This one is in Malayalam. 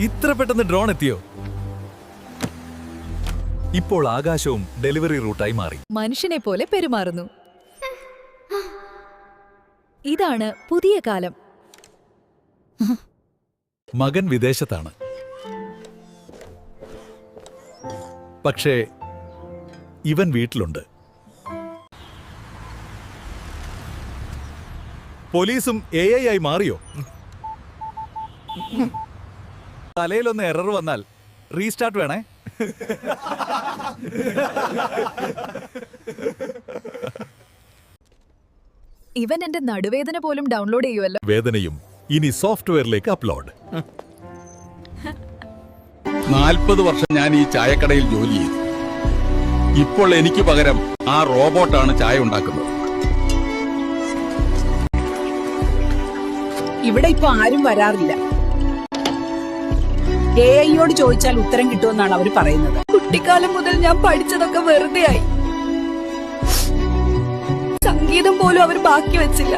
ഇത്ര പെട്ടെന്ന് ഡ്രോൺ എത്തിയോ? ഇപ്പോൾ ആകാശവും ഡെലിവറി റൂട്ടായി മാറി. മനുഷ്യനെ പോലെ പെരുമാറുന്നു. ഇതാണ് പുതിയ കാലം. മകൻ വിദേശത്താണ്, പക്ഷേ ഇവൻ വീട്ടിലുണ്ട്. പോലീസും AI ആയി മാറിയോ? തലയിലൊന്ന് എറർ വന്നാൽ റീസ്റ്റാർട്ട് വേണേ. ഇവൻ എന്റെ നടുവേദന പോലും ഡൗൺലോഡ് ചെയ്യുമല്ലോ. വേദനയും ഇനി സോഫ്റ്റ്വെയറിലേക്ക് അപ്ലോഡ്. 40 വർഷം ഞാൻ ഈ ചായക്കടയിൽ ജോലി ചെയ്തു. ഇപ്പോൾ എനിക്ക് പകരം ആ റോബോട്ടാണ് ചായ ഉണ്ടാക്കുന്നത്. ഇവിടെ ഇപ്പൊ ആരും വരാറില്ല. AI-യോട് ചോദിച്ചാൽ ഉത്തരം കിട്ടുമെന്നാണ് അവർ പറയുന്നത്. കുട്ടിക്കാലം മുതൽ ഞാൻ പഠിച്ചതൊക്കെ വെറുതെ ആയി. സംഗീതം പോലും അവർ ബാക്കി വെച്ചില്ല.